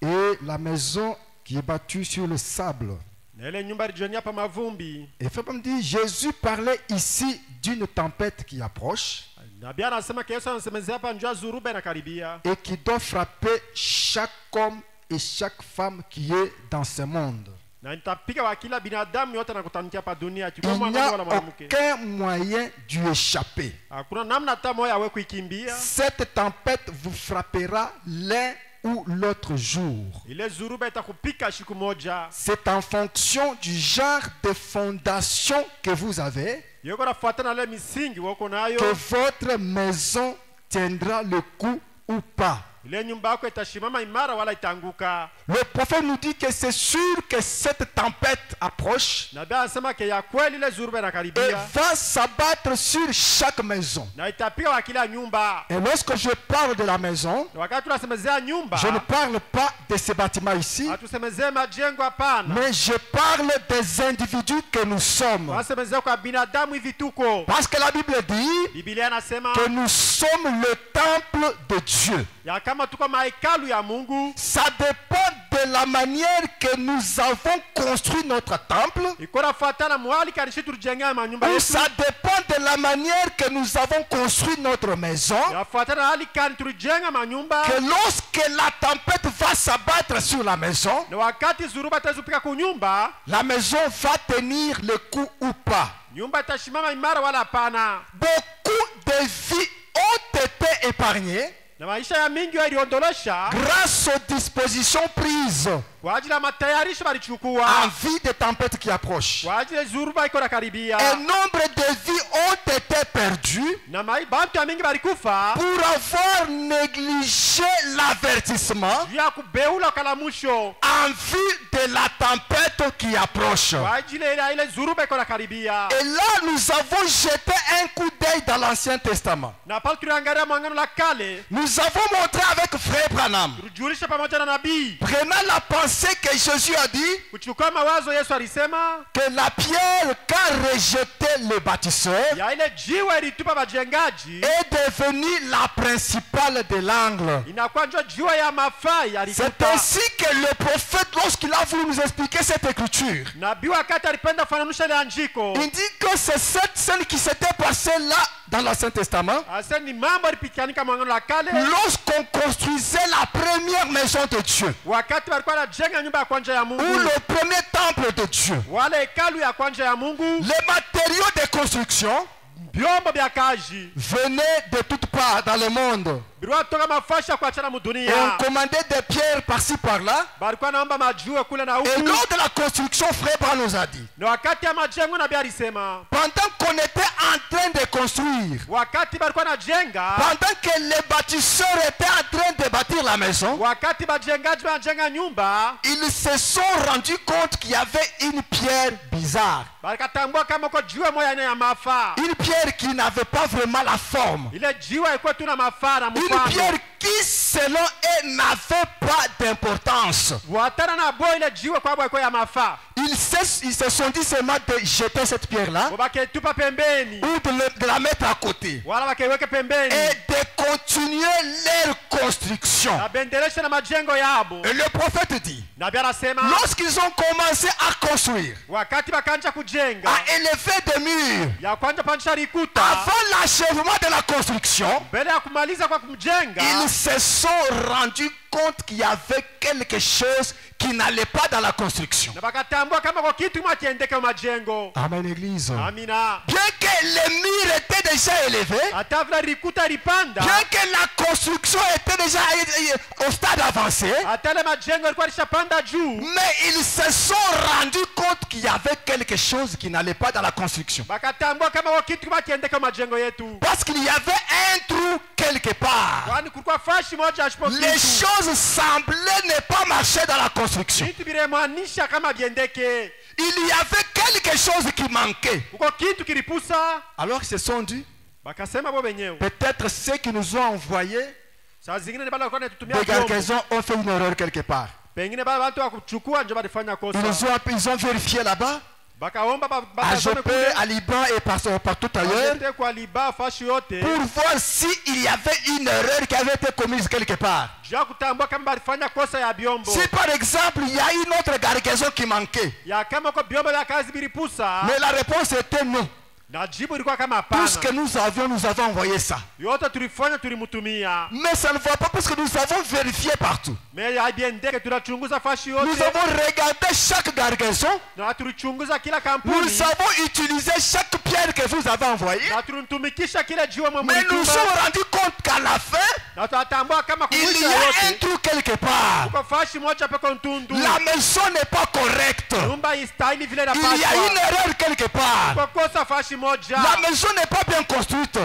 Et la maison qui est bâtue sur le sable. Et Frère me dit, Jésus parlait ici d'une tempête qui approche et qui doit frapper chaque homme et chaque femme qui est dans ce monde. Il n'y a aucun moyen d'y échapper. Cette tempête vous frappera l'un ou l'autre jour. C'est en fonction du genre de fondation que vous avez que votre maison tiendra le coup ou pas. Le prophète nous dit que c'est sûr que cette tempête approche et va s'abattre sur chaque maison. Et lorsque je parle de la maison, je ne parle pas de ces bâtiments ici, mais je parle des individus que nous sommes. Parce que la Bible dit que nous sommes le temple de Dieu. Ça dépend de la manière que nous avons construit notre temple, ou ça dépend de la manière que nous avons construit notre maison, que lorsque la tempête va s'abattre sur la maison va tenir le coup ou pas. Beaucoup de vies ont été épargnées grâce aux dispositions prises en vue des tempêtes qui approchent. Un nombre de vies ont été perdues pour avoir négligé l'avertissement en vue de la tempête qui approche. Et là, nous avons jeté un coup d'œil dans l'Ancien Testament. Nous avons montré avec Frère Branham, prenant la pensée que Jésus a dit, que la pierre qu'a rejeté le bâtisseur est devenue la principale de l'angle. C'est ainsi que le prophète, lorsqu'il a voulu nous expliquer cette écriture, il dit que c'est cette scène qui s'était passée là dans l'Ancien Testament, lorsqu'on construisait la première maison de Dieu, ou le premier temple de Dieu. Les matériaux de construction venaient de toutes parts dans le monde. Et on commandait des pierres par-ci par-là. Et lors de la construction, Frère Branham nous a dit, pendant qu'on était en train de construire, pendant que les bâtisseurs étaient en train de bâtir la maison, ils se sont rendus compte qu'il y avait une pierre bizarre. Une pierre qui n'avait pas vraiment la forme. Une pierre qui, selon eux, n'avait pas d'importance. Ils se sont dit seulement de jeter cette pierre-là ou de la mettre à côté et de continuer leur construction. Et le prophète dit, lorsqu'ils ont commencé à construire, à élever des murs, avant l'achèvement de la construction, ils se sont rendus compte qu'il y avait quelque chose qui n'allait pas dans la construction. Amen, Église. Bien que les murs étaient déjà élevés, bien que la construction était déjà au stade avancé, mais ils se sont rendus compte qu'il y avait quelque chose qui n'allait pas dans la construction. Parce qu'il y avait un trou quelque part. Les choses semblaient ne pas marcher dans la construction. Il y avait quelque chose qui manquait. Alors ils se sont dit, peut-être ceux qui nous ont envoyés des gargaisons ont fait une erreur quelque part. Ils ont vérifié là-bas. à Jopé, à Liban et partout ailleurs, pour voir s'il y avait une erreur qui avait été commise quelque part. Si par exemple il y a une autre cargaison qui manquait, mais la réponse était non. Tout ce que nous avons envoyé ça. Mais ça ne va pas parce que nous avons vérifié partout. Nous avons regardé chaque cargaison. Nous avons utilisé chaque pierre que vous avez envoyée. Mais nous nous sommes rendus compte qu'à la fin, il y a un trou quelque part. La maison n'est pas correcte. Il y a une erreur quelque part. La maison n'est pas bien construite.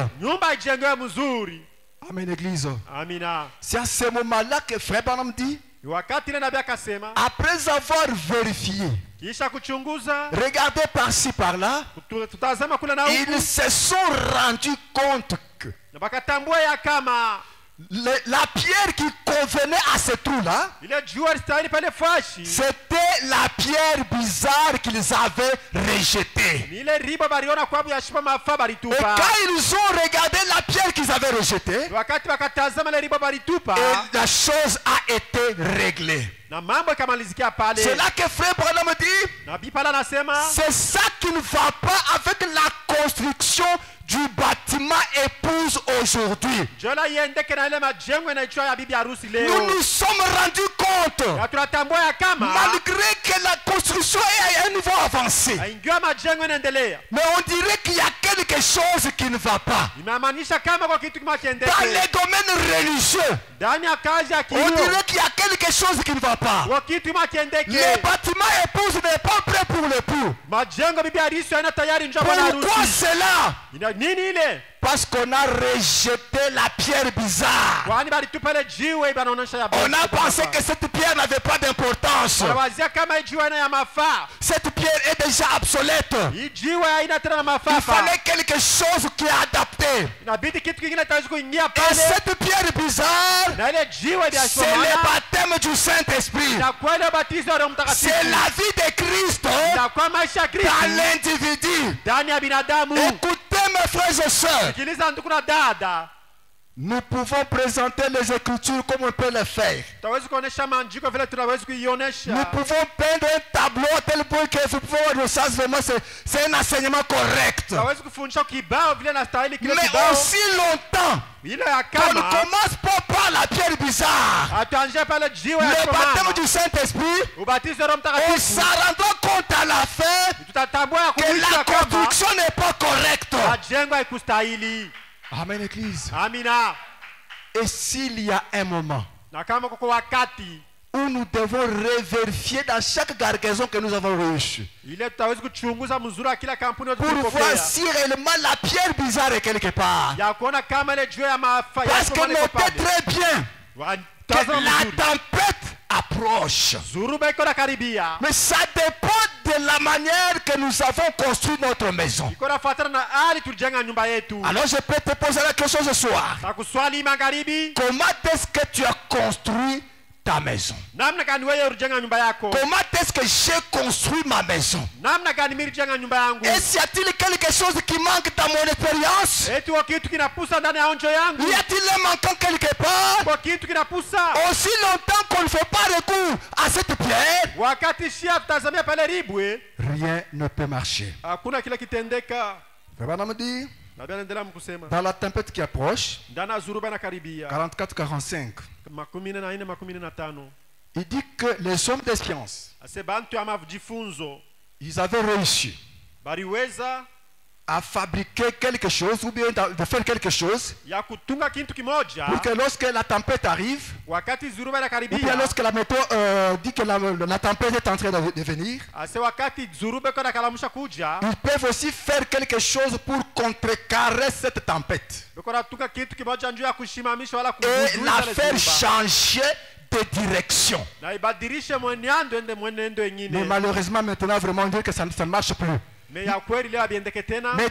Amen, église. C'est à ce moment-là que Frère Branham dit, après avoir vérifié, regardez par-ci par-là, ils se sont rendus compte que la pierre qui convenait à ce trou-là, c'était la pierre bizarre qu'ils avaient rejetée. Et quand ils ont regardé la pierre qu'ils avaient rejetée, la chose a été réglée. C'est là que Frère Branham dit, c'est ça qui ne va pas avec la construction du bâtiment épouse aujourd'hui. Nous nous sommes rendus compte, malgré que la construction est à un niveau avancé, mais on dirait qu'il y a quelque chose qui ne va pas. Dans les domaines religieux, on dirait qu'il y a quelque chose qui ne va pas. Le bâtiment épouse n'est pas prêt pour l'époux. Pourquoi cela? Parce qu'on a rejeté la pierre bizarre. On a pensé que cette pierre n'avait pas d'importance. Cette pierre est déjà obsolète. Il fallait quelque chose qui est adapté. Et cette pierre bizarre, c'est le baptême du Saint-Esprit. C'est la vie de Christ dans l'individu. Écoutez mes frères et sœurs, nous pouvons présenter les Écritures comme on peut le faire. Nous pouvons peindre un tableau à tel point que vous pouvez voir le sens vraiment, c'est un enseignement correct. Mais aussi longtemps qu'on ne commence pas par la pierre bizarre, le baptême du Saint-Esprit, on s'en rendra compte à la fin que la construction n'est pas correcte. Amen, Église. Amina. Et s'il y a un moment où nous devons revérifier dans chaque cargaison que nous avons reçue, pour voir si réellement la pierre bizarre est quelque part. Parce que notez très bien que la tempête approche. Mais ça dépend de la manière que nous avons construit notre maison. Alors je peux te poser la question ce soir. Comment est-ce que tu as construit ta maison? Comment est-ce que j'ai construit ma maison? Est-ce y a-t-il quelque chose qui manque dans mon expérience? Y a-t-il un manquant quelque part? Aussi longtemps qu'on ne fait pas recours à cette pierre, rien ne peut marcher. Frère dit, dans la tempête qui approche, 44-45, il dit que les hommes d'expérience, ils avaient réussi à fabriquer quelque chose ou bien de faire quelque chose pour que lorsque la tempête arrive, ou bien lorsque la météo dit que la tempête est en train de venir, ils peuvent aussi faire quelque chose pour contrecarrer cette tempête et la faire changer de direction. Mais malheureusement maintenant vraiment on dit que ça ne marche plus. Mais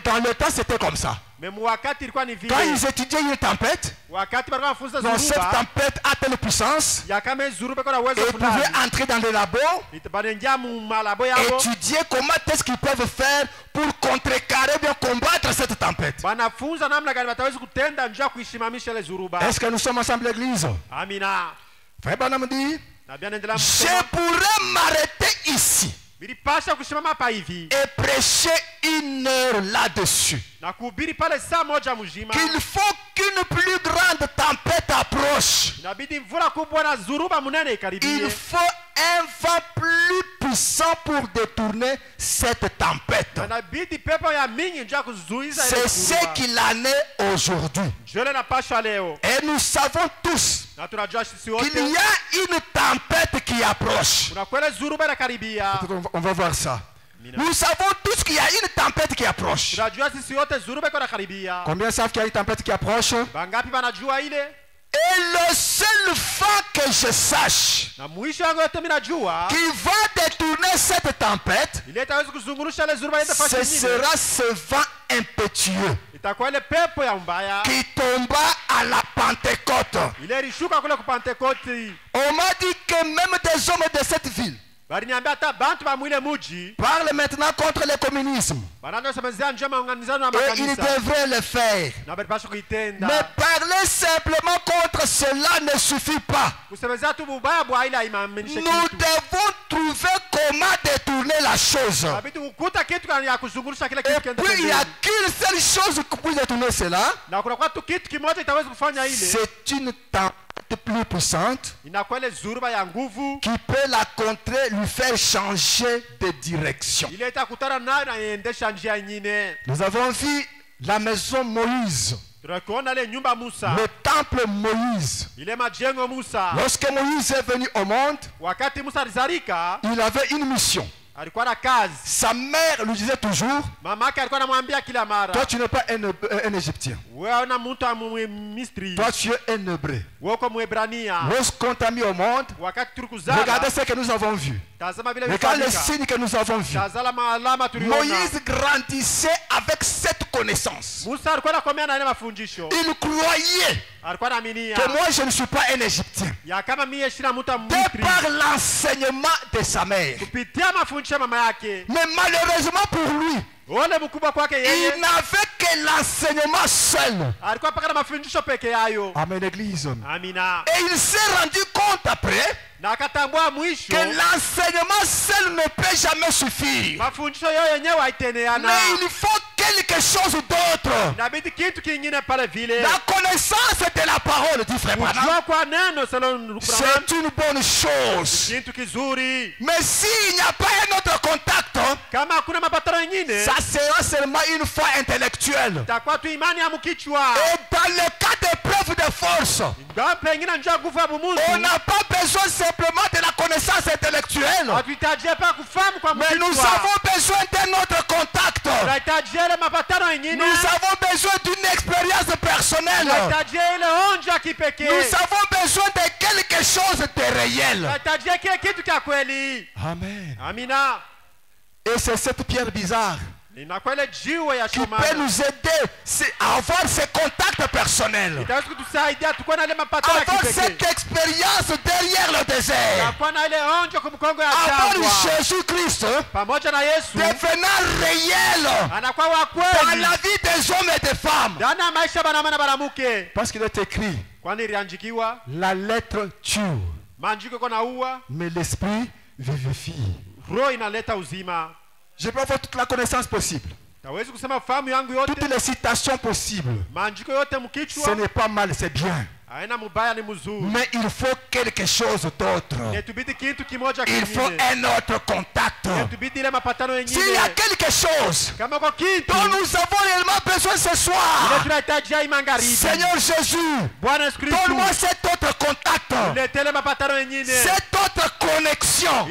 dans le temps c'était comme ça. Quand ils étudiaient une tempête, dans cette tempête a telle puissance, et ils pouvaient entrer dans les labos, étudier étudier comment est-ce qu'ils peuvent faire pour contrecarrer, bien combattre cette tempête. Est-ce que nous sommes ensemble l'église? Amina. Frère Branham dit, je pourrais m'arrêter ici et prêcher 1 heure là-dessus. Qu'il faut qu'une plus grande tempête approche. Il faut un vent plus puissant pour détourner cette tempête. C'est ce qu'il en est aujourd'hui. Et nous savons tous qu'il y a une tempête qui approche. On va voir ça. Nous savons tous qu'il y a une tempête qui approche. Combien savent qu'il y a une tempête qui approche? Et le seul vent que je sache qui va détourner cette tempête, ce sera ce vent impétueux qui tomba à la Pentecôte. On m'a dit que même des hommes de cette ville parle maintenant contre le communisme. Et il devrait le faire. Mais parler simplement contre cela ne suffit pas. Nous devons trouver comment détourner la chose. Et puis il n'y a qu'une seule chose qui peut détourner cela. C'est une tempête plus puissante qui peut la contrer, lui faire changer de direction. Nous avons vu la maison Moïse, le temple Moïse. Lorsque Moïse est venu au monde, il avait une mission. Sa mère lui disait toujours, toi tu n'es pas un Égyptien, toi tu es un Hébreu. Lorsqu'on t'a mis au monde, regardez ce que nous avons vu. Regarde les signes que nous avons vus. Moïse grandissait avec cette connaissance. Il croyait que moi je ne suis pas un Égyptien de par l'enseignement de sa mère. Mais malheureusement pour lui, il n'avait que l'enseignement seul. Amen, l'église. Et il s'est rendu compte après que l'enseignement seul ne peut jamais suffire. Mais il faut quelque chose d'autre. La connaissance de la parole, dit frère Branham, c'est une bonne chose. Mais s'il n'y a pas un autre contact, ça sera seulement une foi intellectuelle. Et dans le cas d'épreuve de force, on n'a pas besoin simplement de la connaissance intellectuelle, mais nous avons besoin d'un autre contact. Nous avons besoin d'une expérience personnelle. Nous avons besoin de quelque chose de réel. Amen. Et c'est cette pierre bizarre qui peut nous aider à avoir ces contacts personnels, avoir cette expérience derrière le désert, avoir Jésus-Christ devenant réel dans la vie des hommes et des femmes. Parce qu'il est écrit, la lettre tue, mais l'esprit vivifie. Je peux avoir toute la connaissance possible, toutes les citations possibles. Ce n'est pas mal, c'est bien. Mais il faut quelque chose d'autre. Il faut un autre contact. S'il y a quelque chose dont nous avons réellement besoin ce soir, Seigneur Jésus, donne-moi cet autre contact, cette autre connexion.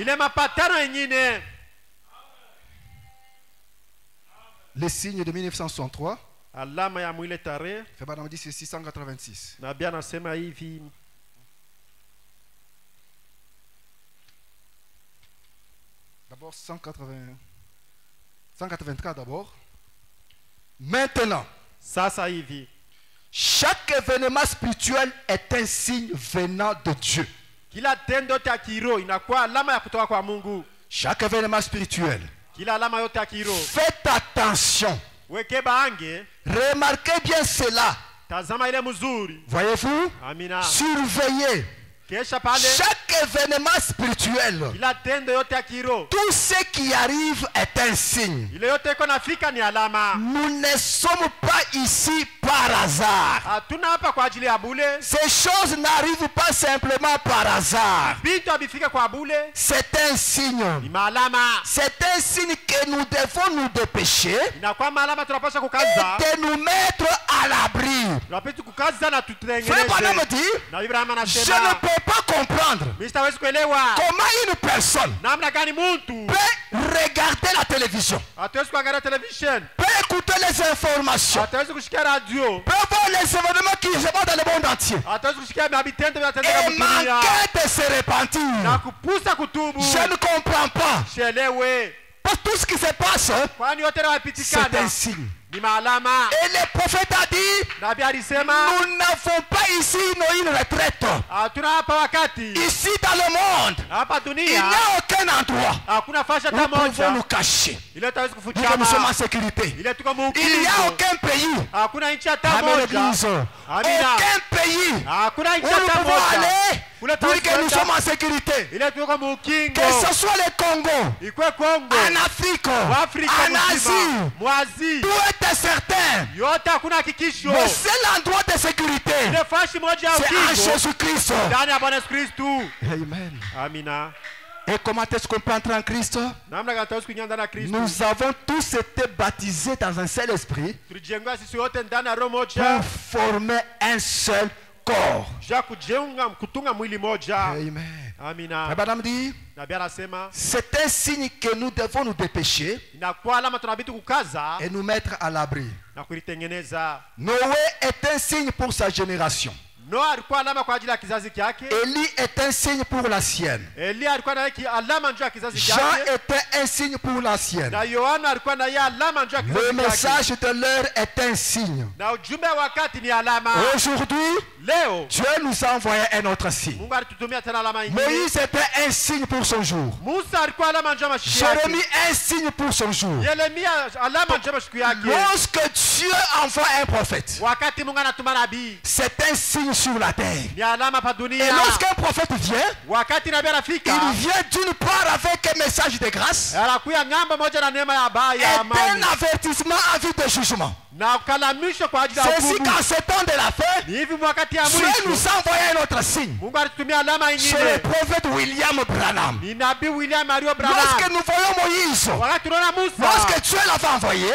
Les signes de 1963. Alama ya mwile tarehe. Febana dit c'est 686. Na bia nasema hivi. D'abord 183 d'abord. Maintenant, sasa hivi, chaque événement spirituel est un signe venant de Dieu. Kila tendo cha kiroho inakuwa alama ya kutoka kwa Mungu. Chaque événement spirituel Faites attention. Remarquez bien cela. Voyez-vous? Surveillez. Chaque événement spirituel, tout ce qui arrive est un signe. Nous ne sommes pas ici par hasard. Ces choses n'arrivent pas simplement par hasard. C'est un signe. C'est un signe que nous devons nous dépêcher et de nous mettre à l'abri. Frère Branham dit, je ne peux pas comprendre comment une personne peut regarder la télévision, peut écouter les informations, peut voir les événements qui se passent dans le monde entier et manquer de se repentir. Je ne comprends pas. Parce que tout ce qui se passe, c'est un signe. Et le prophète a dit, nous n'avons pas ici une retraite. Ici dans le monde, il n'y a aucun endroit où nous pouvons nous cacher. Nous sommes en sécurité. Il n'y a aucun pays. Amen l'église. Aucun pays où nous pouvons aller pour que nous sommes en sécurité. Que ce soit le Congo, en Afrique, en Asie, tout est certain. Le seul endroit de sécurité, c'est en Jésus-Christ. Amen. Et comment est-ce qu'on peut entrer en Christ? Nous avons tous été baptisés dans un seul esprit pour former un seul corps. Amen. Madame dit, c'est un signe que nous devons nous dépêcher et nous mettre à l'abri. Noé est un signe pour sa génération. Élie est un signe pour la sienne. Jean était un signe pour la sienne. Le message de l'heure est un signe. Aujourd'hui, Dieu nous a envoyé un autre signe. Moïse était un signe pour son jour. Jérémie un signe pour son jour. Lorsque Dieu envoie un prophète, c'est un signe sur la terre. Et lorsqu'un prophète vient, il vient d'une part avec un message de grâce et un avertissement en vue de jugement. C'est ainsi qu'en ce temps de la fin, Dieu nous a envoyé un autre signe. C'est le prophète William Branham. Lorsque nous voyons Moïse, lorsque Dieu l'avait envoyé,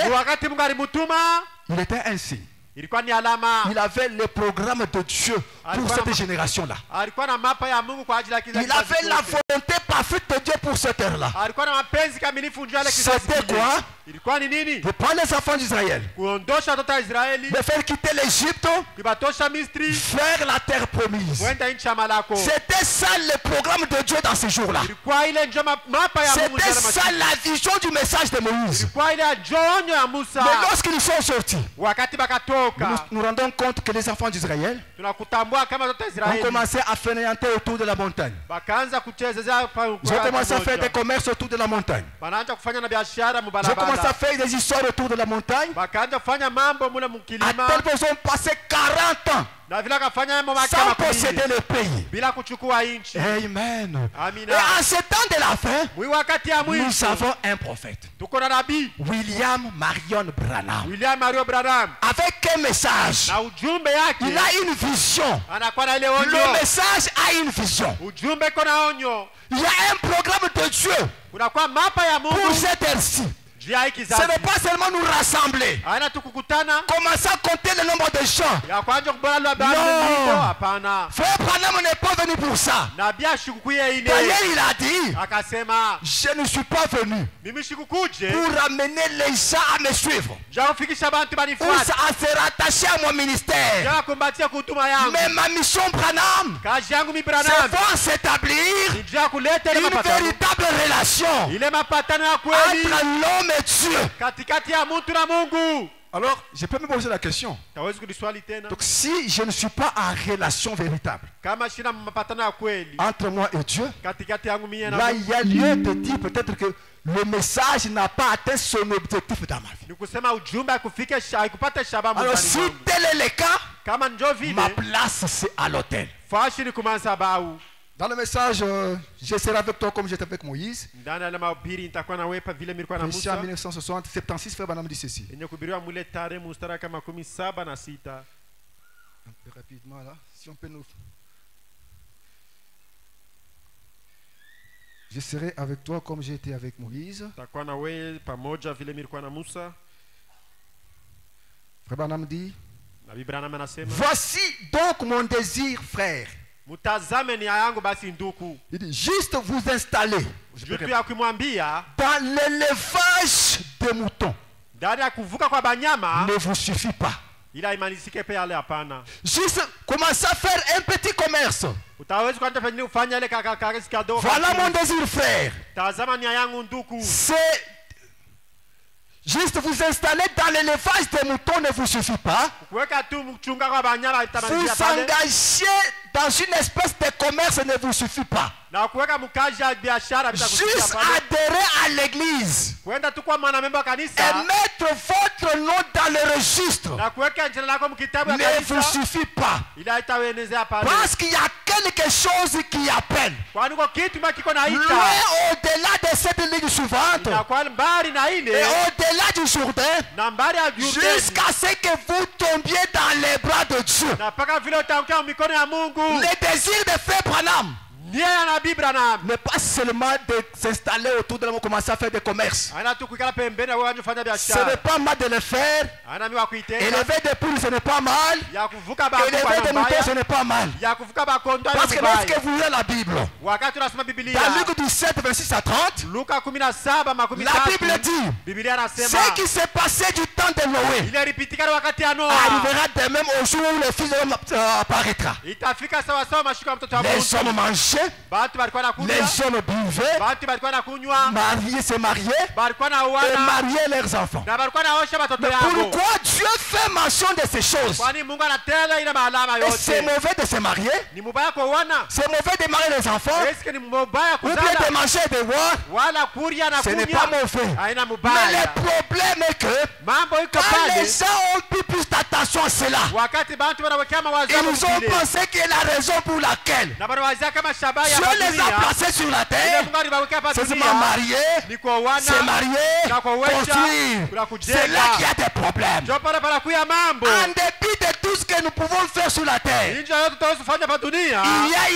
il était un signe. Il avait le programme de Dieu pour cette génération-là. Il avait la volonté parfaite de Dieu pour cette heure-là. C'était quoi? De prendre les enfants d'Israël, de faire quitter l'Égypte, faire la terre promise. C'était ça le programme de Dieu dans ces jours-là. C'était ça la vision du message de Moïse. Mais lorsqu'ils sont sortis, nous nous rendons compte que les enfants d'Israël ont commencé à fainéanter autour de la montagne. Ils ont commencé à faire des commerces autour de la montagne. Ils ont commencé à faire des histoires autour de la montagne. À tel point qu'ils ont passé 40 ans sans posséder le pays. Amen. Et en ce temps de la fin, nous avons un prophète, William Marion Branham, avec un message. Il a une vision. Le message a une vision. Il y a un programme de Dieu pour cette heure-ci. Ce n'est pas seulement nous rassembler, commencer à compter le nombre de gens. Non, Frère Branham n'est pas venu pour ça. D'ailleurs, il a dit, je ne suis pas venu pour amener les gens à me suivre ou à se rattacher à mon ministère. Mais ma mission Branham, c'est pour s'établir une véritable relation entre l'homme et Dieu. Alors, je peux me poser la question. Donc, si je ne suis pas en relation véritable entre moi et Dieu, là, il y a lieu de dire peut-être que le message n'a pas atteint son objectif dans ma vie. Alors si tel est le cas, ma place c'est à l'autel. Dans le message, je serai avec toi comme j'étais avec Moïse. Ici en 1960, 76, Frère Branham dit ceci. Un peu rapidement là, si on peut nous... Je serai avec toi comme j'ai été avec Moïse. Frère Branham dit, voici donc mon désir, frère. Il dit, juste vous installer dans l'élevage des moutons ne vous suffit pas. Juste commencer à faire un petit commerce. Voilà mon désir, frère. C'est juste vous installer dans l'élevage des moutons ne vous suffit pas. Vous engagez dans une espèce de commerce ne vous suffit pas. Juste adhérer à l'église et mettre votre nom dans le registre ne vous suffit pas. Parce qu'il y a quelque chose qui appelle. Loin au-delà de cette ligne suivante et au-delà du Jourdain, jusqu'à ce que vous tombiez dans les bras de Dieu. Le désir de Frère Branham n'est pas seulement de s'installer autour de nous, commencer à faire des commerces. Ce n'est pas mal de le faire. Élever des poules, ce n'est pas mal. Élever des moutons, ce n'est pas mal. Parce que lorsque vous lisez la Bible, dans Luc 17, 26 à 30, la Bible dit ce qui s'est passé du temps de Noé arrivera de même au jour où le Fils de l'homme apparaîtra. Les hommes mangeaient, les hommes buvaient, mariés se mariaient et mariaient leurs enfants. Mais pourquoi Dieu fait mention de ces choses? Et c'est mauvais de se marier? C'est mauvais de marier les enfants? Ou bien de manger et de boire? Ce n'est pas mauvais. Mais le problème est que quand les gens ont pris plus d'attention à cela, ils ont pensé que la raison pour laquelle Dieu les a placés sur la terre, c'est seulement marier, se marier, construire. C'est là qu'il y a des problèmes. En dépit de tout ce que nous pouvons faire sur la terre, il y a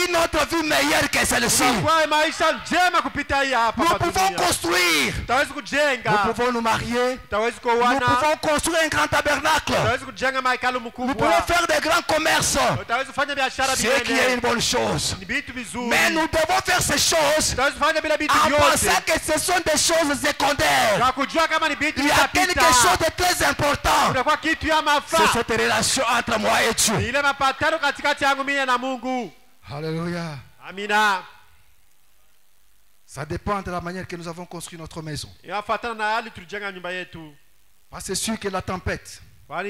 une autre vie meilleure que celle-ci. Nous pouvons construire, nous pouvons nous marier, nous pouvons construire un grand tabernacle, nous pouvons faire des grands commerces, ce qui est une bonne chose. Mais nous devons faire ces choses en pensant que ce sont des choses secondaires. Il y a quelque chose de très important. C'est cette relation entre moi et Dieu. Alléluia. Amina. Ça dépend de la manière que nous avons construit notre maison. Parce que c'est sûr que la tempête va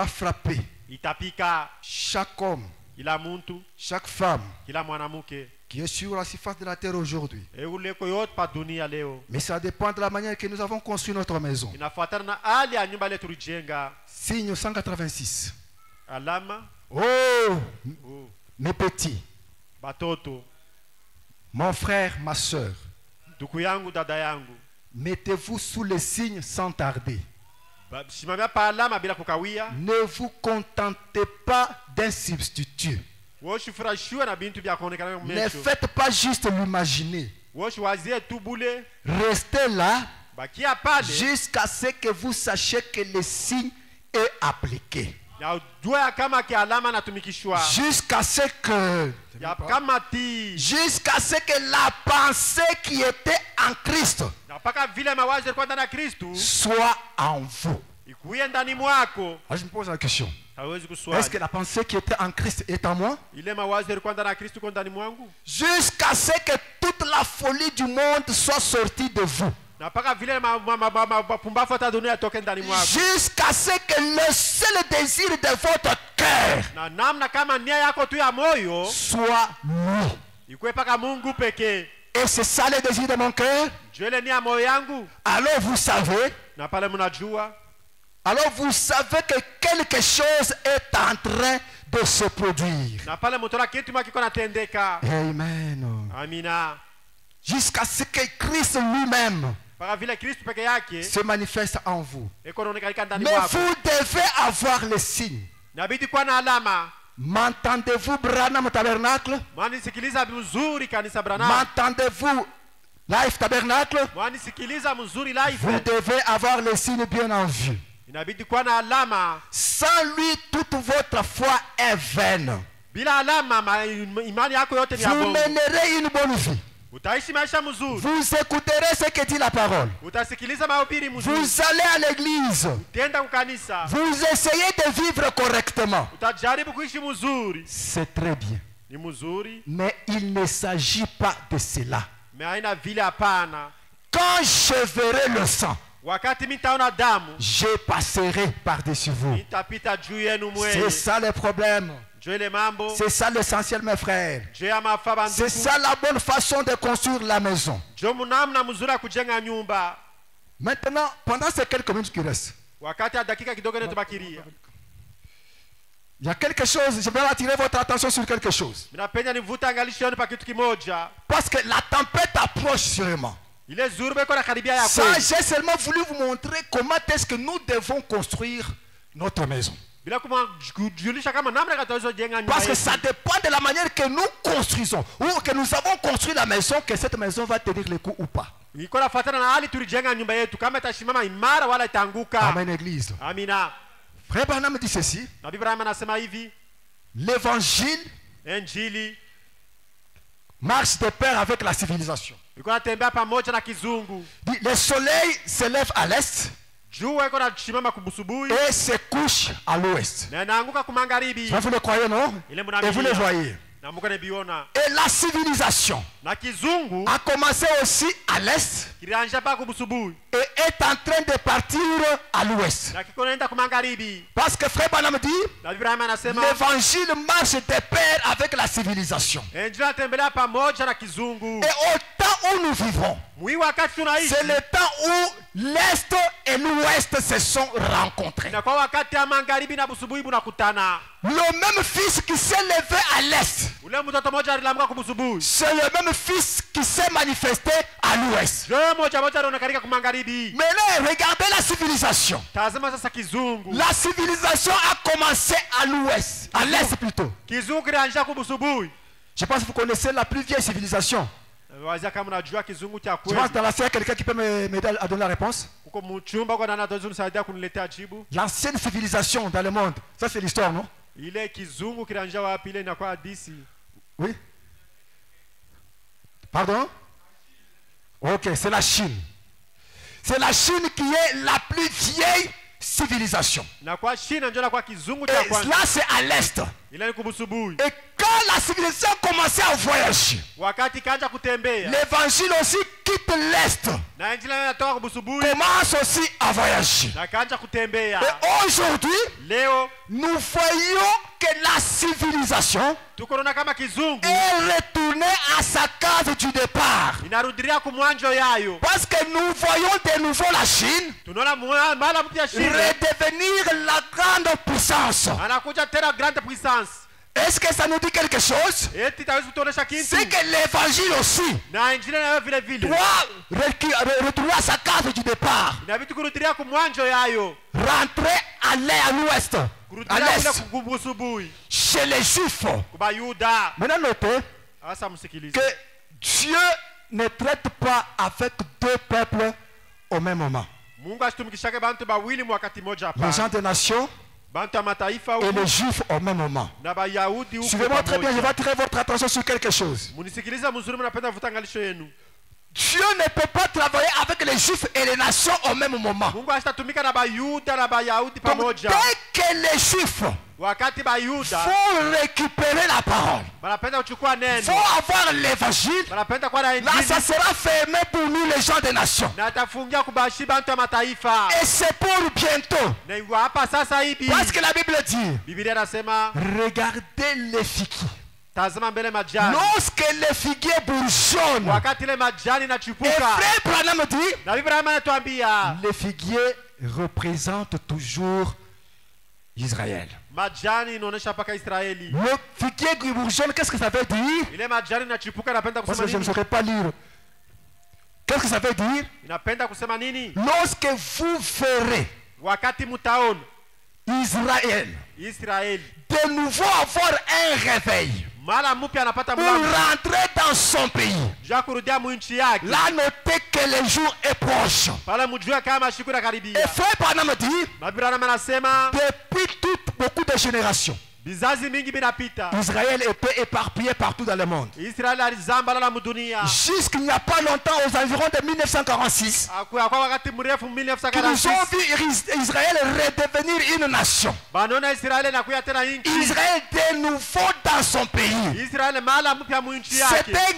frapper chaque homme, chaque femme qui est sur la surface de la terre aujourd'hui. Mais ça dépend de la manière que nous avons construit notre maison. Signe 186. Oh, mes petits, mon frère, ma soeur, mettez-vous sous les signes sans tarder. Ne vous contentez pas d'un substitut. Ne faites pas juste l'imaginer. Restez là jusqu'à ce que vous sachiez que le signe est appliqué. Jusqu'à ce que la pensée qui était en Christ soit en vous. Alors je me pose la question. Est-ce que la pensée qui était en Christ est en moi? Jusqu'à ce que toute la folie du monde soit sortie de vous. Jusqu'à ce que le seul désir de votre cœur soit lui. Et c'est ça le désir de mon cœur. Alors vous savez. Alors vous savez que quelque chose est en train de se produire. Amen. Amina. Jusqu'à ce que Christ lui-même se manifeste en vous. Mais vous devez avoir les signes. M'entendez-vous, Branham Tabernacle? M'entendez-vous, Life Tabernacle? Vous devez avoir les signes bien en vue. Sans lui, toute votre foi est vaine. Vous mènerez une bonne vie. Vous écouterez ce que dit la parole. Vous allez à l'église. Vous essayez de vivre correctement. C'est très bien. Mais il ne s'agit pas de cela. Quand je verrai le sang, je passerai par-dessus vous. C'est ça le problème. C'est ça l'essentiel, mes frères. C'est ça la bonne façon de construire la maison. Maintenant, pendant ces quelques minutes qui restent, il y a quelque chose, je vais attirer votre attention sur quelque chose. Parce que la tempête approche sûrement. Ça, j'ai seulement voulu vous montrer comment est-ce que nous devons construire notre maison. Parce que ça dépend de la manière que nous construisons ou que nous avons construit la maison, que cette maison va tenir le coup ou pas. Amen, église. Frère Branham dit ceci. L'évangile marche de pair avec la civilisation. Le soleil se lève à l'est et se couche à l'ouest. Vous le croyez, non? Et vous le voyez. Et la civilisation a commencé aussi à l'est et est en train de partir à l'ouest. Parce que frère Branham dit, l'évangile marche de pair avec la civilisation. Et au temps où nous vivons, c'est le temps où l'est et l'ouest se sont rencontrés. Le même fils qui s'est levé à l'est, c'est le même fils qui s'est manifesté à l'ouest. Mais là, regardez la civilisation. La civilisation a commencé à l'ouest, à l'est plutôt. Je pense que vous connaissez la plus vieille civilisation. Je pense dans la salle quelqu'un qui peut m'aider à donner la réponse. L'ancienne civilisation dans le monde, ça c'est l'histoire, non? Oui. Pardon? Ok, c'est la Chine. C'est la Chine qui est la plus vieille civilisation. Et là c'est à l'est. Et quand la civilisation commençait à voyager, l'évangile aussi quitte l'est, commence aussi à voyager. Et aujourd'hui, nous voyons que la civilisation est retournée à sa case du départ. Parce que nous voyons de nouveau la Chine redevenir la grande puissance. Est-ce que ça nous dit quelque chose? C'est que l'évangile aussi doit retourner à sa case du départ. Rentrer à l'ouest, à l'est, chez les Juifs. Maintenant notez que Dieu ne traite pas avec deux peuples au même moment. Les gens des nations et les Juifs au même moment. Suivez-moi très bien, je vais attirer votre attention sur quelque chose. Dieu ne peut pas travailler avec les Juifs et les nations au même moment. Donc, dès que les Juifs faut récupérer la parole, faut avoir l'évangile, là ça sera fermé pour nous les gens des nations. Et c'est pour bientôt. Parce que la Bible dit, regardez les fiquis. lorsque les figuiers bourgeonnent, et frère Branham dit, les figuiers représentent toujours Israël. Le figuier qui bourgeonne, qu'est-ce que ça veut dire? Parce que je ne saurais pas lire. Qu'est-ce que ça veut dire? Lorsque vous verrez Israël de nouveau avoir un réveil pour rentrer dans son pays, là notez que le jour est proche. Et frère Branham dit, depuis beaucoup de générations, Israël était éparpillé partout dans le monde. Jusqu'il n'y a pas longtemps, aux environs de 1946, qu'ils ont vu Israël redevenir une nation. Israël de nouveau dans son pays. C'est un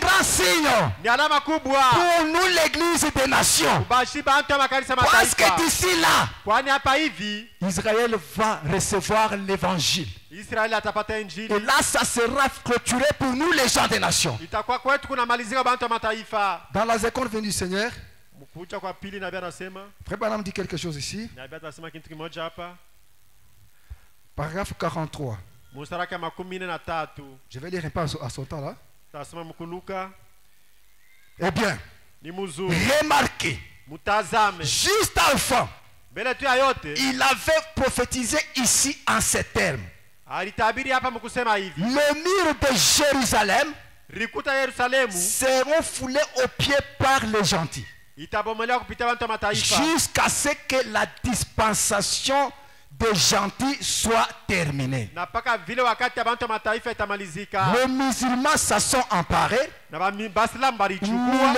grand signe pour nous, l'église des nations. Parce que d'ici là, Israël va recevoir l'évangile. Et là, ça sera clôturé pour nous, les gens des nations. Dans la seconde venue du Seigneur, Frère Branham dit quelque chose ici. Paragraphe 43. Je vais lire un peu à son temps là. Eh bien, remarquez, juste avant, il avait prophétisé ici en ces termes. Le mur de Jérusalem seront foulés aux pieds par les gentils, jusqu'à ce que la dispensation des gentils soit terminée. Les musulmans se sont emparés. Nous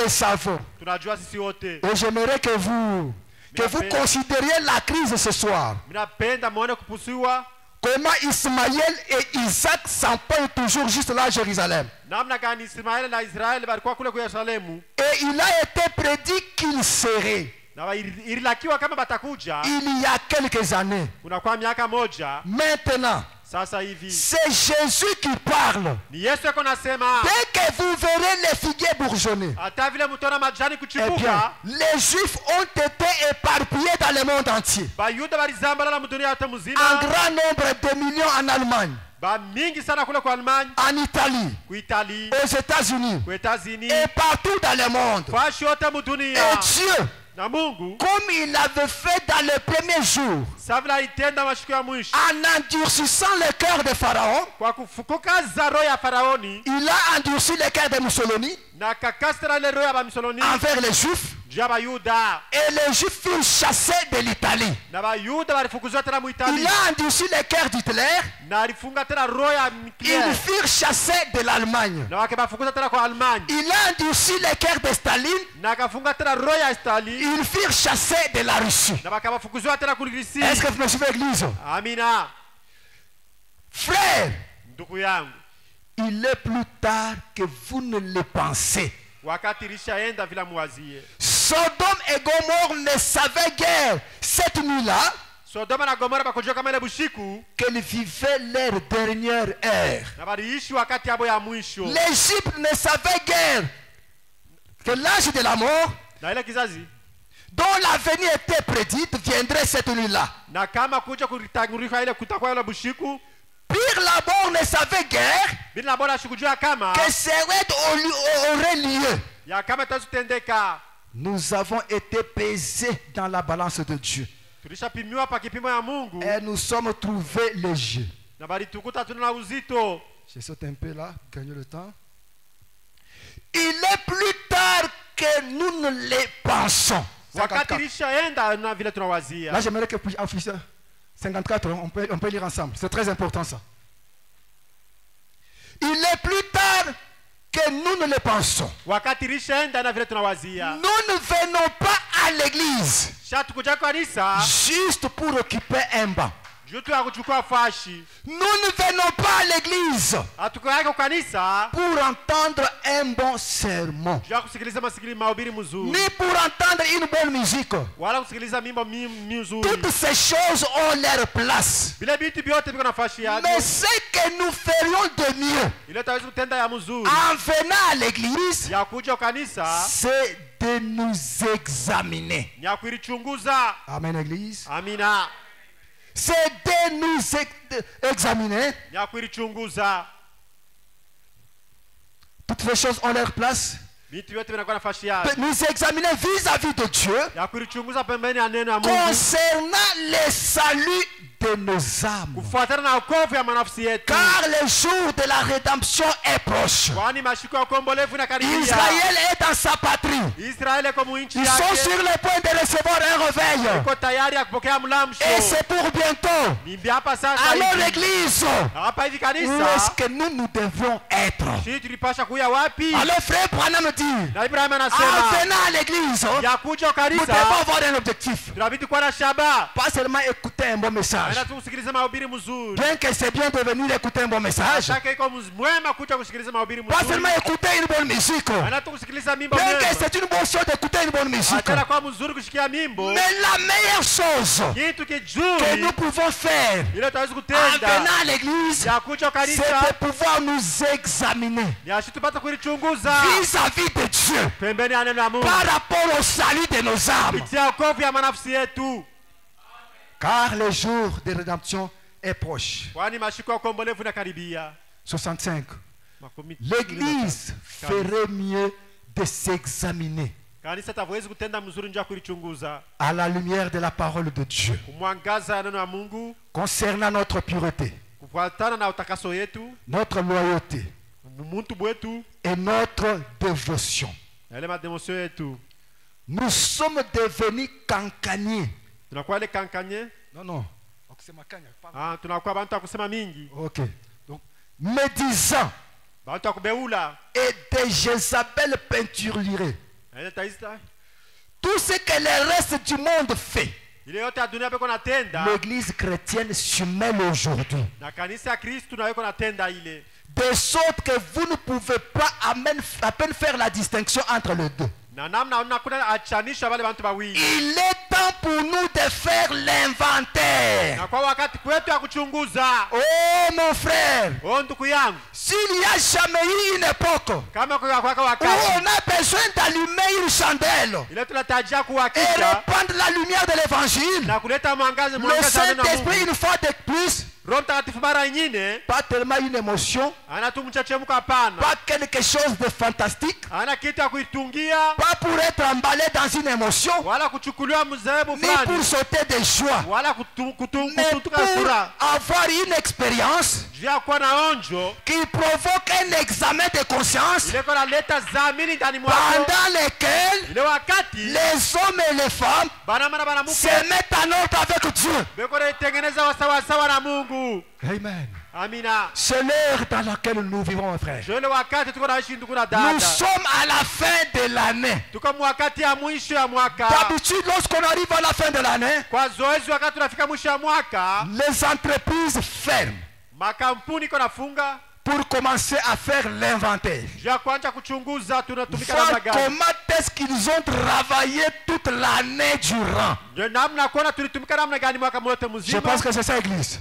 le savons. Et j'aimerais que vous considériez la crise ce soir. Comment Ismaël et Isaac s'empoignent toujours juste là à Jérusalem. Et il a été prédit qu'il serait. Il y a quelques années. Maintenant, c'est Jésus qui parle. Dès que vous verrez les figuiers bourgeonner, eh bien, les Juifs ont été éparpillés dans le monde entier. Un grand nombre de millions en Allemagne, en Italie, aux États-Unis et partout dans le monde. Et Dieu, comme il avait fait dans le premier jour, en endurcissant le cœur de Pharaon, il a endurci le cœur de Mussolini envers les Juifs. Et les Juifs furent chassés de l'Italie. Il a endurci le cœur d'Hitler. Ils furent chassés de l'Allemagne. Il a endurci le cœur de Staline. Ils furent chassés de la Russie. Est-ce que vous me suivez, Église? Frère, il est plus tard que vous ne le pensez. Sodome et Gomorrhe ne savaient guère cette nuit-là qu'elles vivaient leur dernière heure. L'Égypte ne savait guère que l'âge de la mort, dont l'avenir était prédite, viendrait cette nuit-là. Pire Labor ne savait guère que Séred aurait lieu. Nous avons été pesés dans la balance de Dieu. Et nous sommes trouvés légers. Je saute un peu là, gagne le temps. Il est plus tard que nous ne le pensons. 54. Là, j'aimerais que officier 54, on peut lire ensemble. C'est très important ça. Il est plus tard que nous ne le pensons. Nous ne venons pas à l'église juste pour occuper un banc. Nous ne venons pas à l'église pour entendre un bon sermon, ni pour entendre une bonne musique. Toutes ces choses ont leur place. Mais ce que nous ferions de mieux en venant à l'église, c'est de nous examiner. Amen, église. Amina. C'est de nous examiner. Toutes les choses ont leur place. Nous examiner vis-à-vis de Dieu concernant le salut de nos âmes. Car le jour de la rédemption est proche. Israël est dans sa patrie. Ils sont sur le point de recevoir un réveil. Et c'est pour bientôt. Alors l'église, où est-ce que nous devons être? Alors frère Branham dit, en venant à l'église, nous devons avoir un objectif. Pas seulement écouter un bon message. Bien que c'est bien de venir écouter un bon message. Pas seulement écouter une bonne musique. Bien que c'est une bonne chose d'écouter une bonne musique. Mais la meilleure chose que nous pouvons faire en venant à l'église, c'est de pouvoir nous examiner vis-à-vis de Dieu par rapport au salut de nos âmes. Car le jour de rédemption est proche. 65. L'église ferait mieux de s'examiner à la lumière de la parole de Dieu concernant notre pureté, notre loyauté et notre dévotion. Nous sommes devenus cancaniers. Non, non. Ok. Donc, médisants et des Jézabel peinturlurés. Tout ce que le reste du monde fait, l'église chrétienne se mêle aujourd'hui. De sorte que vous ne pouvez pas à peine faire la distinction entre les deux. Il est temps pour nous de faire l'inventaire. Oh mon frère, s'il n'y a jamais eu une époque où on a besoin d'allumer une chandelle et répandre la lumière de l'évangile, le Saint-Esprit une fois de plus, pas tellement une émotion, pas quelque chose de fantastique, pas pour être emballé dans une émotion, ni pour sauter de joie, mais pour avoir une expérience qui provoque un examen de conscience pendant lequel les hommes et les femmes se mettent en ordre avec Dieu. Amen. C'est l'heure dans laquelle nous vivons, mon frère. Nous sommes à la fin de l'année. D'habitude, lorsqu'on arrive à la fin de l'année, les entreprises ferment pour commencer à faire l'inventaire. Voir comment est-ce qu'ils ont travaillé toute l'année durant. Je pense que c'est ça, l'église.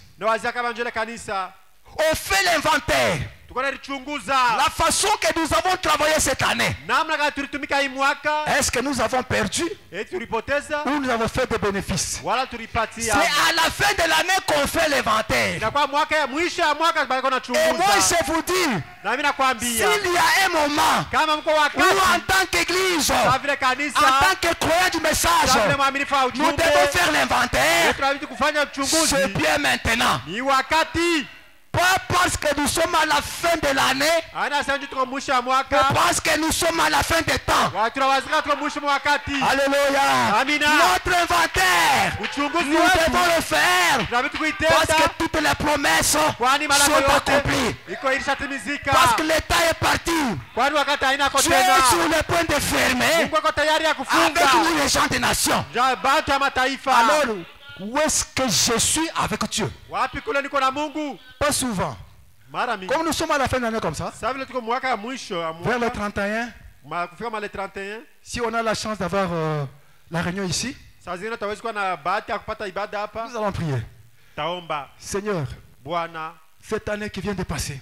On fait l'inventaire. La façon que nous avons travaillé cette année, est-ce que nous avons perdu ou nous avons fait des bénéfices? C'est à la fin de l'année qu'on fait l'inventaire. Et moi je vous dis, s'il y a un moment où en tant qu'église, en tant que croyant du message, nous devons faire l'inventaire, c'est bien maintenant. Pas parce que nous sommes à la fin de l'année, mais parce que nous sommes à la fin des temps. Alléluia. Notre inventaire, nous devons le faire parce que toutes les promesses sont accomplies. Parce que l'État est parti. Dieu est sur le point de fermer avec nous les gens des nations. Alors, où est-ce que je suis avec Dieu? Pas souvent. Comme nous sommes à la fin de l'année comme ça, vers le 31, si on a la chance d'avoir la réunion ici, nous allons prier. Seigneur, Cette année qui vient de passer,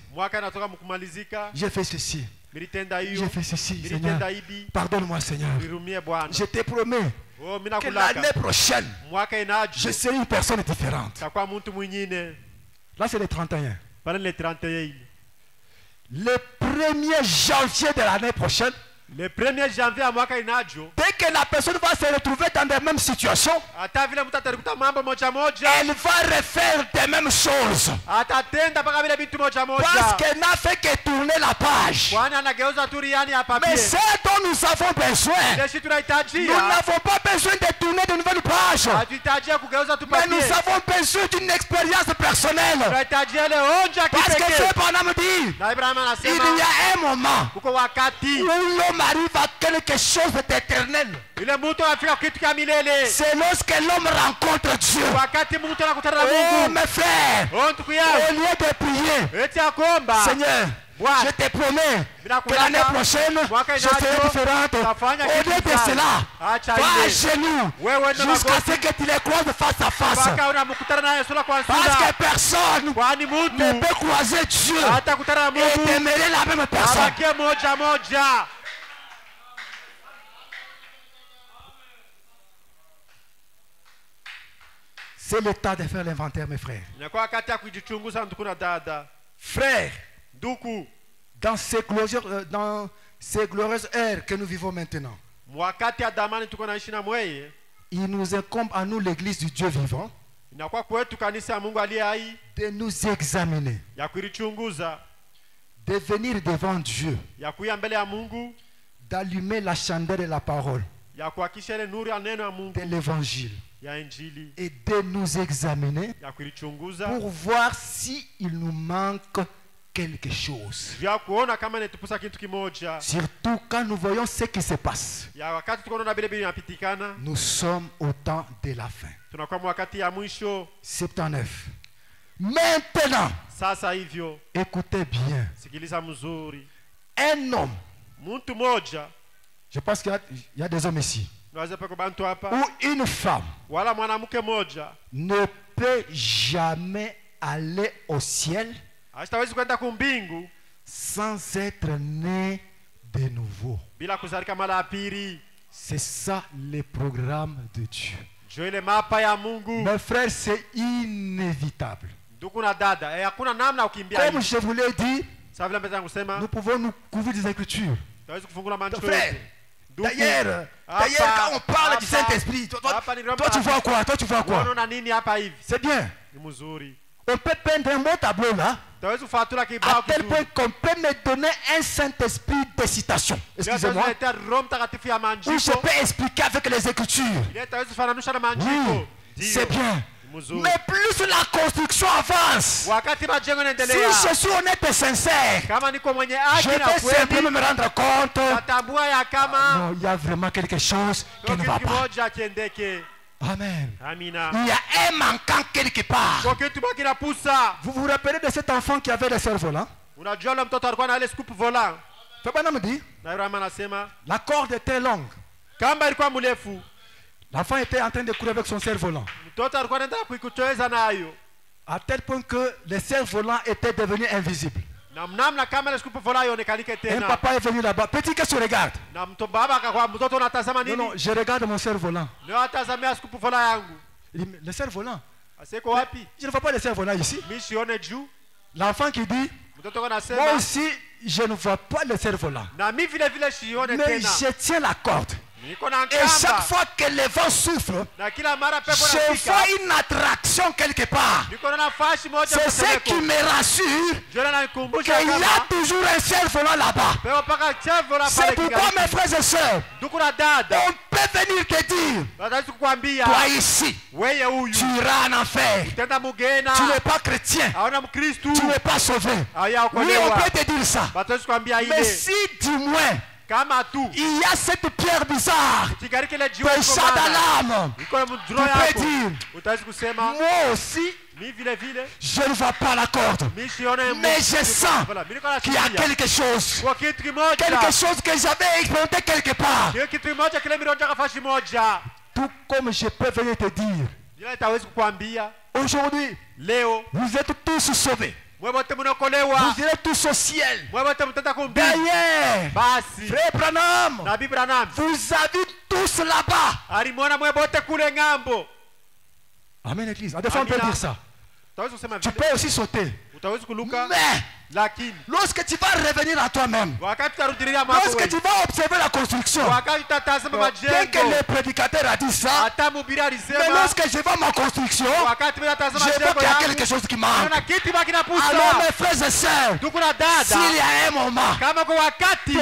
j'ai fait ceci. J'ai fait ceci, Seigneur. Pardonne-moi, Seigneur. Je te promets que l'année prochaine, je serai une personne différente. Là, c'est le 31. Le 1er janvier de l'année prochaine, le 1er janvier à mwaka inajo, dès que la personne va se retrouver dans les mêmes situations, elle va refaire les mêmes choses. Parce qu'elle n'a fait que tourner la page. Mais ce dont nous avons besoin, nous n'avons pas besoin de tourner de nouvelles pages. Mais nous avons besoin d'une expérience personnelle. Parce que ce bonhomme dit, il y a un moment où l'homme arrive à quelque chose d'éternel. C'est lorsque l'homme rencontre Dieu. Oh mes frères, au lieu de prier, Seigneur, je te promets que l'année prochaine, je serai différente. Au lieu de cela, va à genoux jusqu'à ce que tu les croises face à face. Parce que personne ne peut croiser Dieu et demeurer la même personne. C'est le temps de faire l'inventaire, mes frères. Frères, dans ces glorieuses heures que nous vivons maintenant, il nous incombe à nous, l'église du Dieu vivant, de nous examiner, de venir devant Dieu, d'allumer la chandelle de la parole, de l'évangile, et de nous examiner pour voir s'il nous manque quelque chose. Surtout quand nous voyons ce qui se passe. Nous sommes au temps de la fin. 79. Maintenant, écoutez bien. Un homme, je pense qu'il y a des hommes ici, ou une femme ne peut jamais aller au ciel sans être né de nouveau. C'est ça le programme de Dieu. Mes frères, c'est inévitable. Comme je vous l'ai dit, nous pouvons nous couvrir des Écritures. Frère, d'ailleurs, quand on parle du Saint-Esprit, toi tu vois quoi? Toi tu vois quoi? C'est bien. On peut peindre un beau tableau là, à tel point qu'on peut me donner un Saint-Esprit de citation. Excusez-moi. Où je peux expliquer avec les Écritures. Oui, c'est bien. Mais plus la construction avance, si je suis honnête et sincère, je vais simplement me rendre compte, non, il y a vraiment quelque chose qui ne va pas. Amen. Il y a un manquant quelque part. Vous vous rappelez de cet enfant qui avait le cerf-volant? Fabana me dit, la corde était longue. L'enfant était en train de courir avec son cerf-volant. À tel point que le cerf-volant était devenu invisible. Un papa est venu là-bas. Petit, qu'est-ce que tu regardes? Non, je regarde mon cerf-volant. Il dit, le cerf-volant? Je ne vois pas le cerf-volant ici. L'enfant qui dit, moi aussi, je ne vois pas le cerf-volant. Mais je tiens la corde. Et chaque fois que le vent souffle, je vois une attraction quelque part. C'est ce qui me rassure qu'il y a toujours un cerf-volant là-bas. C'est pourquoi, mes frères et sœurs, on peut venir te dire, toi ici, tu iras en enfer. Tu n'es pas chrétien. Tu n'es pas sauvé. Oui, on peut te dire ça. Mais si du moins il y a cette pierre bizarre, péché d'alarme, tu peux dire, moi aussi, je ne vois pas la corde, mais je sens qu'il y a quelque chose que j'avais expérimenté quelque part. Tout comme je peux venir te dire, aujourd'hui, vous êtes tous sauvés. Vous irez tous au ciel. D'ailleurs, frère Branham, vous avez tous là-bas. Amen, l'église. À des fois, on peut dire ça. Tu peux aussi sauter. Mais lorsque tu vas revenir à toi-même, lorsque tu vas observer la construction, bien que le prédicateur a dit ça, mais lorsque je vois ma construction, je vois qu'il y a quelque chose qui manque. Alors mes frères et sœurs, s'il y a un moment pour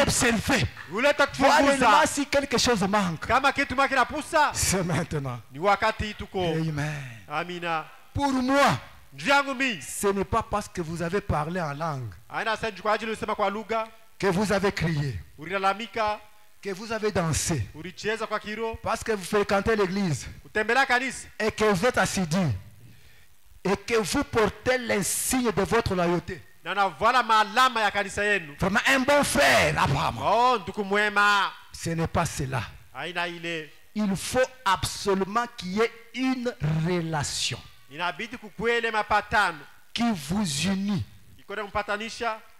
observer, voilà, si quelque chose manque, c'est maintenant. Amen. Pour moi, ce n'est pas parce que vous avez parlé en langue, que vous avez crié, que vous avez dansé, parce que vous fréquentez l'église et que vous êtes assidu et que vous portez l'insigne de votre loyauté. Vraiment un bon frère, apparemment. Ce n'est pas cela. Il faut absolument qu'il y ait une relation qui vous unit,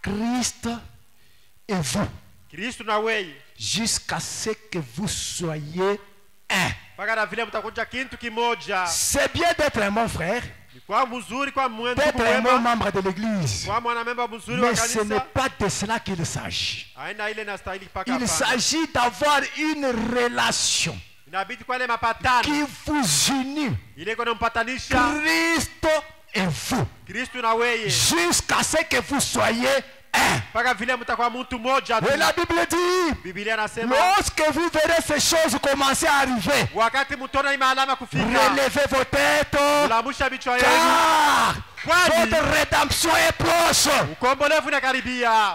Christ et vous, jusqu'à ce que vous soyez un. C'est bien d'être un bon frère, d'être un bon membre de l'église, mais ce n'est pas de cela qu'il s'agit. Il s'agit d'avoir une relation qui vous unit, Christ et vous, jusqu'à ce que vous soyez un. Et la Bible dit, lorsque vous verrez ces choses commencer à arriver, relevez vos têtes, car votre rédemption est proche.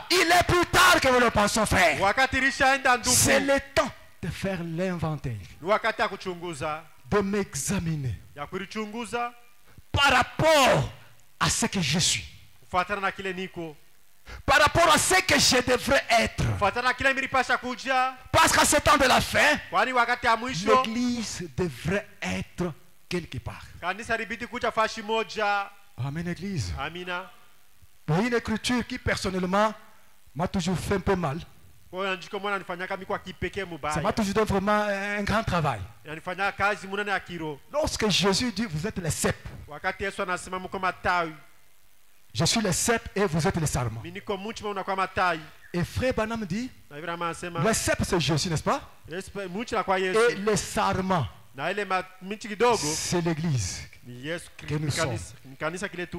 Il est plus tard que nous le pensons, frère. C'est le temps de faire l'inventaire, de m'examiner par rapport à ce que je suis, par rapport à ce que je devrais être. Parce qu'à ce temps de la fin, l'église devrait être quelque part. Amen, église. Il y a une écriture qui personnellement m'a toujours fait un peu mal. Ça m'a toujours donné vraiment un grand travail. Lorsque Jésus dit vous êtes les cèpes, je suis le cèpe et vous êtes les sarments. Et frère Branham dit, le cèpe c'est Jésus, n'est-ce pas? Et les sarments, c'est l'église que nous sommes.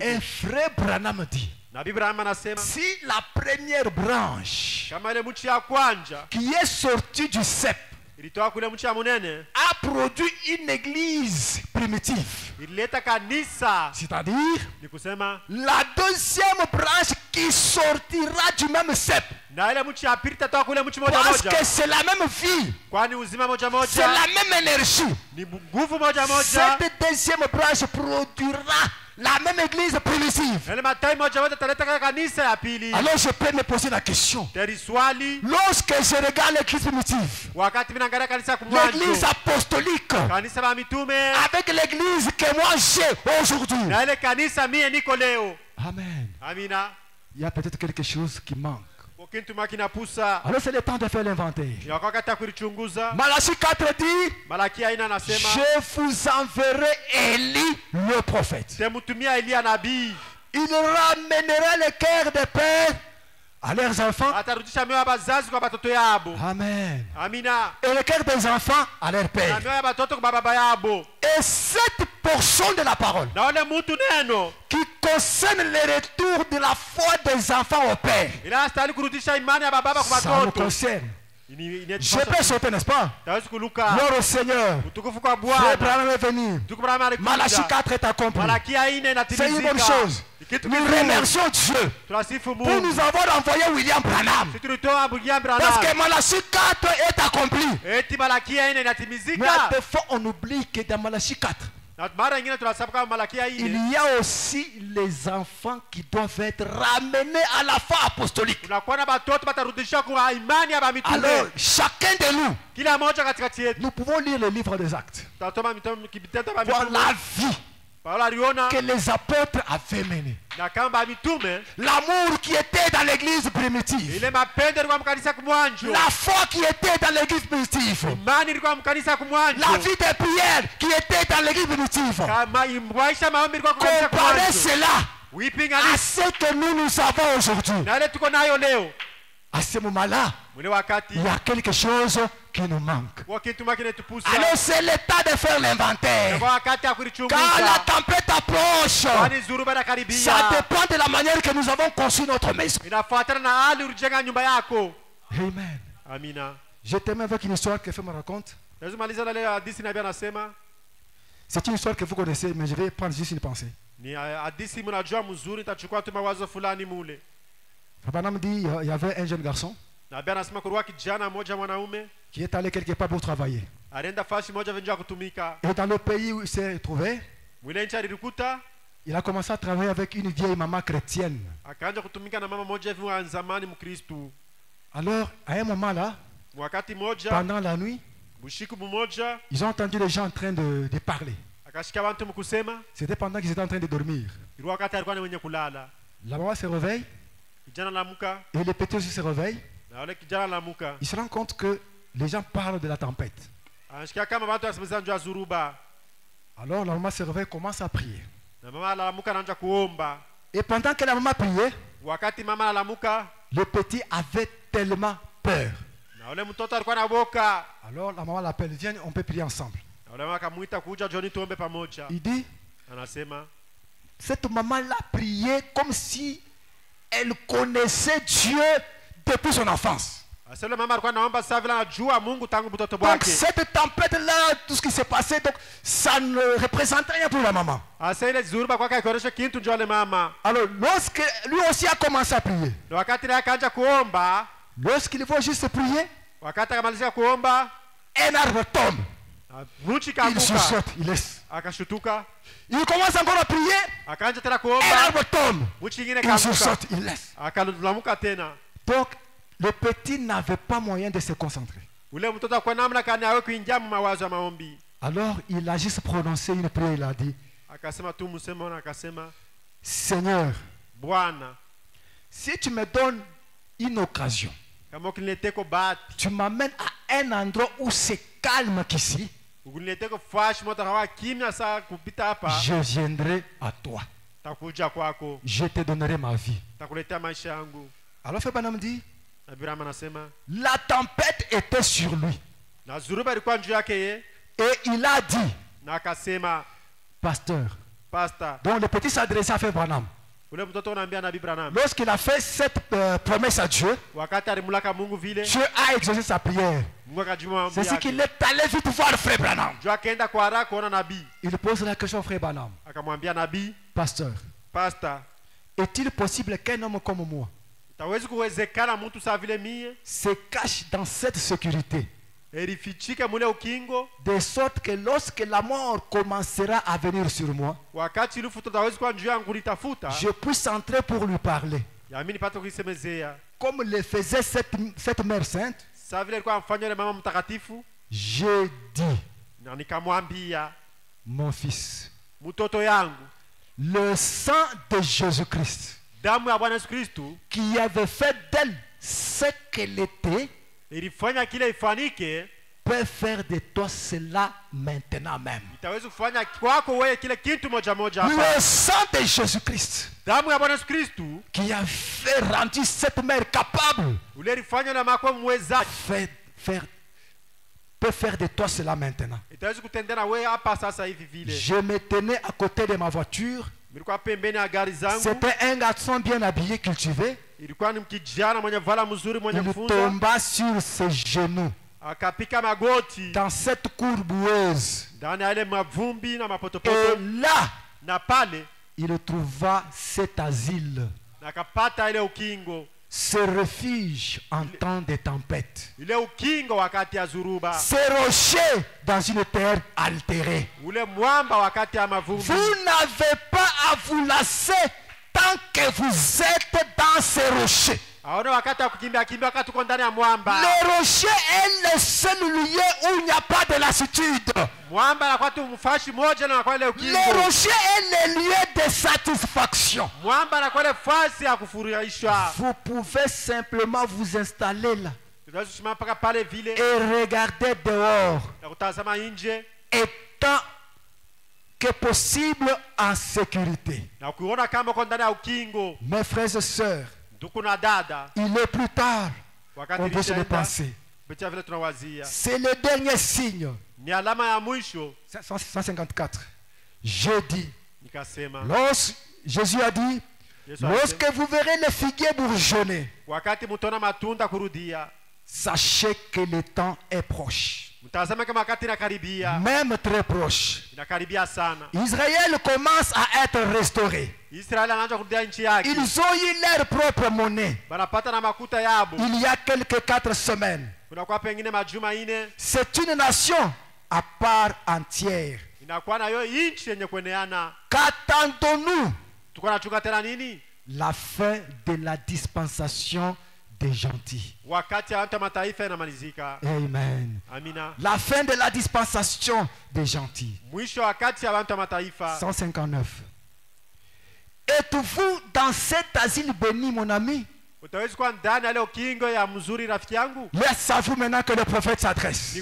Et frère Branham dit, si la première branche qui est sortie du cep a produit une église primitive, c'est-à-dire la deuxième branche qui sortira du même cep, parce que c'est la même vie, c'est la même énergie, cette deuxième branche produira la même église primitive. Alors je peux me poser la question, lorsque je regarde l'église primitive, l'église apostolique, avec l'église que moi j'ai aujourd'hui, amen, il y a peut-être quelque chose qui manque. Alors c'est le temps de faire l'inventaire. Malachie 4 dit, je vous enverrai Élie le prophète. Il ramènera le cœur des pères à leurs enfants. Amen. Et le cœur des enfants à leurs pères. Et cette portion de la parole qui concerne le retour de la foi des enfants au Père, ça nous concerne. Je peux sauter, n'est-ce pas? Gloire au Seigneur. Frère Branham est venu. Malachie 4 est accompli. C'est une bonne chose. Nous remercions Dieu pour nous avoir envoyé William Branham. Parce que Malachie 4 est accompli. Mais à des fois on oublie que dans Malachie 4, il y a aussi les enfants qui doivent être ramenés à la foi apostolique. Alors, chacun de nous pouvons lire le livre des Actes, voir la vie que les apôtres avaient menée. L'amour qui était dans l'église primitive. La foi qui était dans l'église primitive. La vie de prière qui était dans l'église primitive. Comparez cela à ce que nous avons aujourd'hui. À ce moment-là, il y a quelque chose qui nous manque. Alors c'est le temps de faire l'inventaire. Quand la tempête approche, ça dépend de la manière que nous avons conçu notre maison. Amen. Je termine avec une histoire que Femme me raconte. C'est une histoire que vous connaissez, mais je vais prendre juste une pensée. Branham dit il y avait un jeune garçon qui est allé quelque part pour travailler. Et dans le pays où il s'est trouvé, il a commencé à travailler avec une vieille maman chrétienne. Alors, à un moment là, pendant la nuit, ils ont entendu les gens en train de parler. C'était pendant qu'ils étaient en train de dormir. La maman se réveille et le petit aussi se réveille. Il se rend compte que les gens parlent de la tempête. Alors la maman se réveille et commence à prier. Et pendant que la maman priait, le petit avait tellement peur. Alors la maman l'appelle, viens, on peut prier ensemble. Il dit, cette maman-là priait comme si elle connaissait Dieu depuis son enfance. Donc cette tempête-là, tout ce qui s'est passé, donc, ça ne représente rien pour la maman. Alors lorsque lui aussi a commencé à prier, lorsqu'il faut juste prier, un arbre tombe. Il chuchote, il laisse. Il commence encore à prier, un arbre tombe. Il chuchote, il laisse. Donc le petit n'avait pas moyen de se concentrer. Alors il a juste prononcé une prière, il a dit, Seigneur, si tu me donnes une occasion, tu m'amènes à un endroit où c'est calme qu'ici, je viendrai à toi. Je te donnerai ma vie. Alors Frère Branham dit, la tempête était sur lui. Et il a dit, pasteur, donc le petit s'adressait à Frère Branham. Lorsqu'il a fait cette promesse à Dieu, Dieu a exaucé sa prière. C'est ce qu'il est allé vite voir Frère Branham. Il pose la question à Frère Branham. Pasteur, est-il possible qu'un homme comme moi se cache dans cette sécurité, de sorte que lorsque la mort commencera à venir sur moi, je puisse entrer pour lui parler, comme le faisait cette mère sainte? J'ai dit, mon fils, le sang de Jésus-Christ qui avait fait d'elle ce qu'elle était peut faire de toi cela maintenant même. Le sang de Jésus-Christ qui a fait rendu cette mère capable peut faire de toi cela maintenant. Je me tenais à côté de ma voiture. C'était un garçon bien habillé, cultivé. Il tomba sur ses genoux dans cette cour boueuse. Et là, il trouva cet asile, ce refuge en temps de tempête, ce rocher dans une terre altérée. Vous n'avez pas à vous lasser tant que vous êtes dans ce rocher. Le rocher est le seul lieu où il n'y a pas de lassitude. Le rocher est le lieu de satisfaction. Vous pouvez simplement vous installer là et regarder dehors, étant que possible en sécurité. Mes frères et sœurs, il est plus tard, on peut se le penser. C'est le dernier signe. 154. Jeudi. Jésus a dit, lorsque vous verrez les figuiers bourgeonner, sachez que le temps est proche. Même très proche. Israël commence à être restauré. Ils ont eu leur propre monnaie il y a quelques 4 semaines. C'est une nation à part entière. Qu'attendons-nous? La fin de la dispensation des gentils. Amen. La fin de la dispensation des gentils. 159. Êtes-vous dans cet asile béni, mon ami? Laissez-vous maintenant que le prophète s'adresse.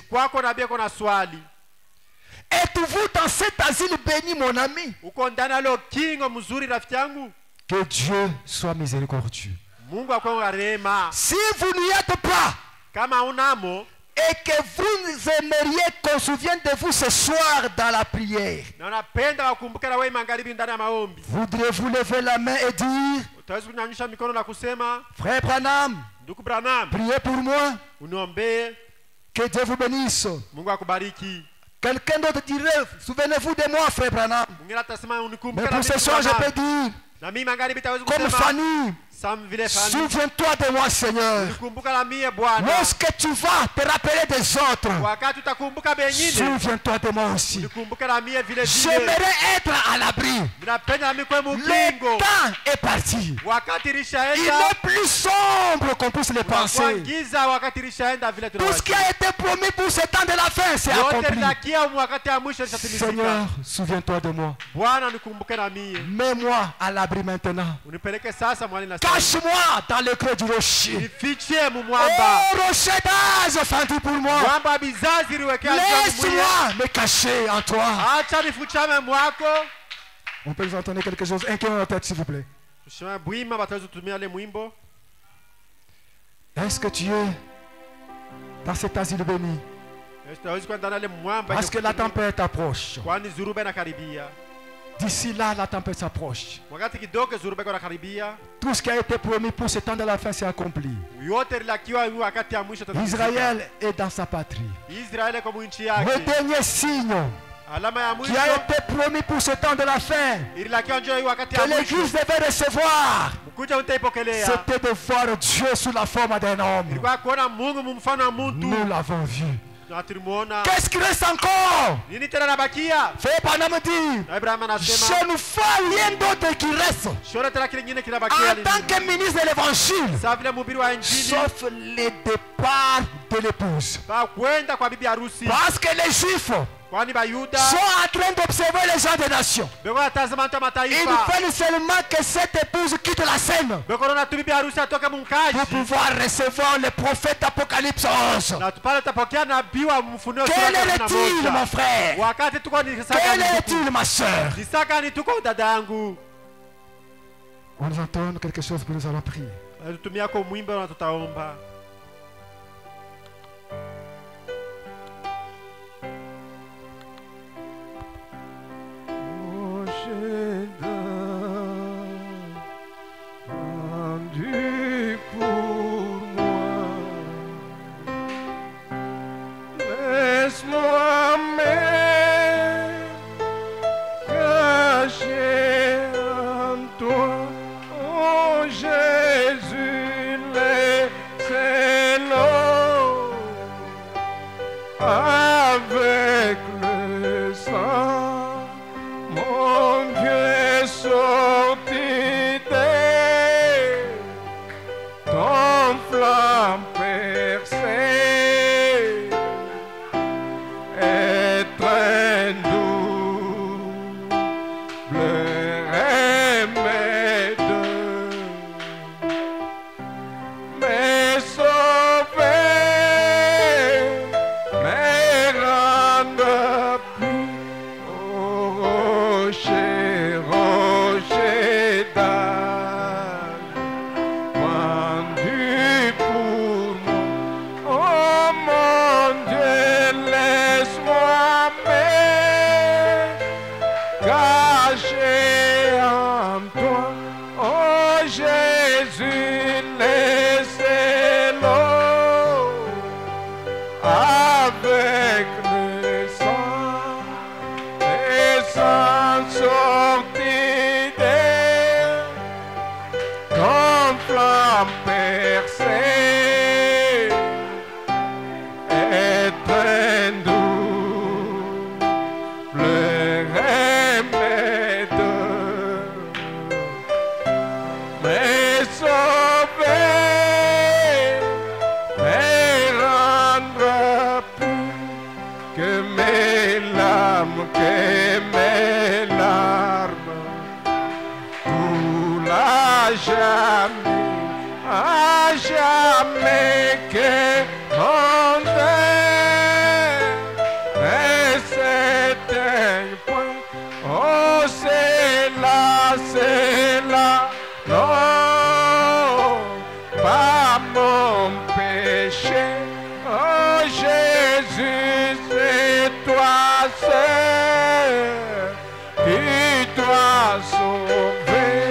Êtes-vous dans cet asile béni, mon ami? Que Dieu soit miséricordieux. Si vous n'y êtes pas et que vous aimeriez qu'on se souvienne de vous ce soir dans la prière, voudriez-vous lever la main et dire, Frère Branham, priez pour moi, que Dieu vous bénisse. Quelqu'un d'autre dirait, souvenez-vous de moi, Frère Branham. Mais pour ce soir, je peux dire, comme Fanny, souviens-toi de moi, Seigneur. Lorsque tu vas te rappeler des autres, souviens-toi de moi aussi. J'aimerais être à l'abri. Le temps est parti. Il est plus sombre qu'on puisse le penser. Tout ce qui a été promis pour ce temps de la fin, c'est accompli. Seigneur, souviens-toi de moi. Mets-moi à l'abri maintenant. Cache-moi dans le creux du rocher. Oh, rocher d'âge, fendu pour moi. Laisse-moi me cacher en toi. On peut nous entendre quelque chose. Inclinez la tête, s'il vous plaît. Est-ce que tu es dans cet asile béni? Parce que la tempête approche. D'ici là, la tempête s'approche. Tout ce qui a été promis pour ce temps de la fin s'est accompli. Israël est dans sa patrie. Le dernier signe qui a été promis pour ce temps de la fin, que l'Église devait recevoir, c'était de voir Dieu sous la forme d'un homme. Nous l'avons vu. Qu'est-ce qui reste encore? Frère Branham dit, je ne vois rien d'autre qui reste en tant que ministre de l'évangile, sauf le départ de l'épouse. Parce que les Juifs sont en train d'observer les gens des nations. Ils veulent seulement que cette épouse quitte la scène pour pouvoir recevoir le prophète Apocalypse 11. Quel est-il, mon frère? Quel est-il, ma soeur? On nous entend quelque chose pour nous allons prier. Ton avec le sang, et sans sortie d'air, comme flamme percée, et très doux, pleurer mes deux, mais sauver, mais rendre plus que mes larmes, tout la jamais, à jamais que mon Dieu ne s'éteigne point. Oh, c'est là, non, pas mon péché. Oh Jésus, c'est toi seul qui dois sauver.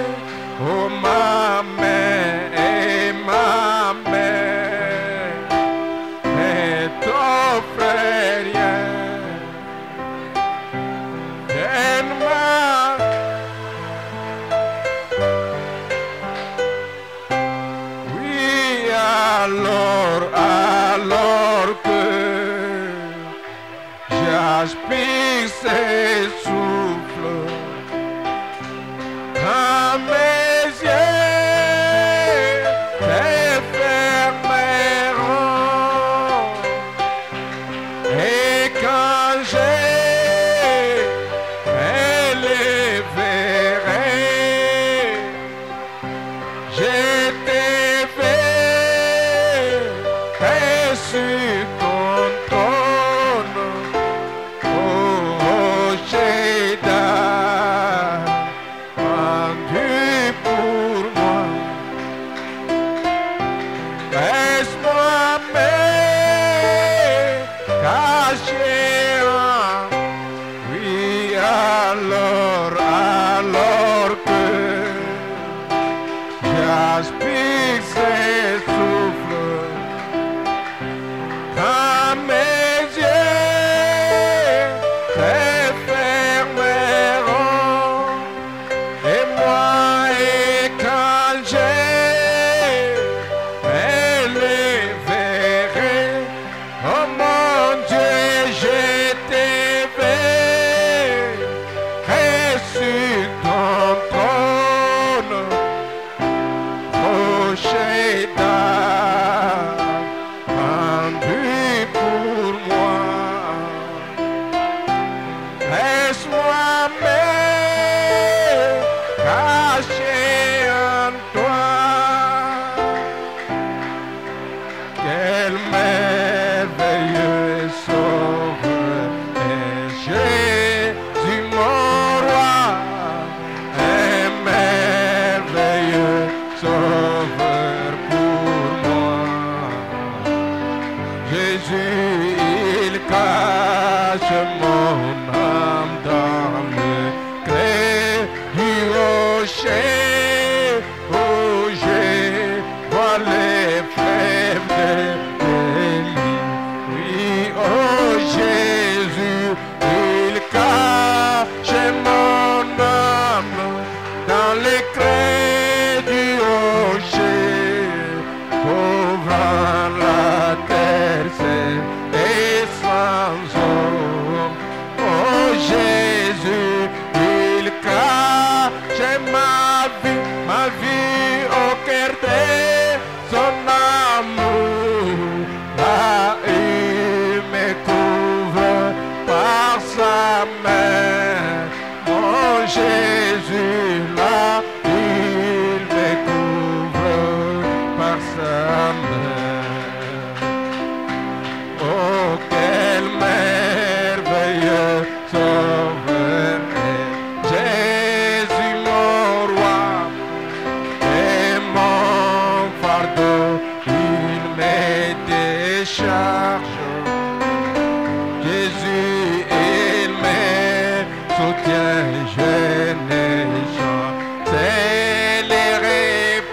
Oh ma mère et ma mère, et ton frère, donne-moi. Oui, alors que j'aspire ses souffles, quand mes yeux se fermeront, et quand je les verrai, je te verrai sur ton trône, oh Jésus, rendu pour moi. Laisse-moi me cacher, oui, alors que j'aspire ses souffles, quand mes yeux se fermeront, et moi, et quand je les verrai, oh mon Dieu, je te verrai sur ton trône, oh Jésus, rendu pour moi. Laisse-moi me cacher en toi. Quel merveilleux sauveur est Jésus mon roi, un merveilleux sauveur pour moi. Jésus, il cache mon âme dans le creux du rocher, où je vois les fleuves de Élie. Oui, oh Jésus, il cache mon âme dans les creux du rocher, couvrant la terre et sans eau. Oh Jésus, il cache ma vie au cœur de son amour. Là, il me couvre par sa main. Mon Jésus, là, il me couvre par sa main. Oh, quel merveilleux sauveur est Jésus mon roi, et mon fardeau il me décharge. Jésus il me soutient, je ne chancellerai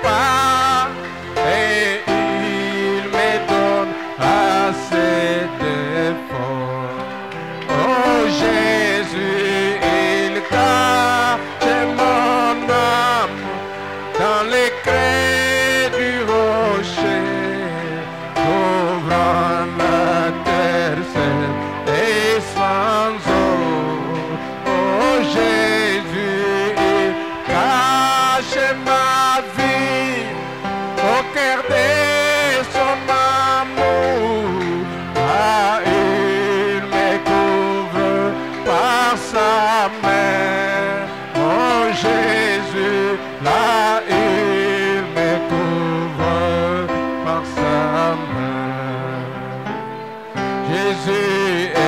pas, et il me donne assez de force. Jésus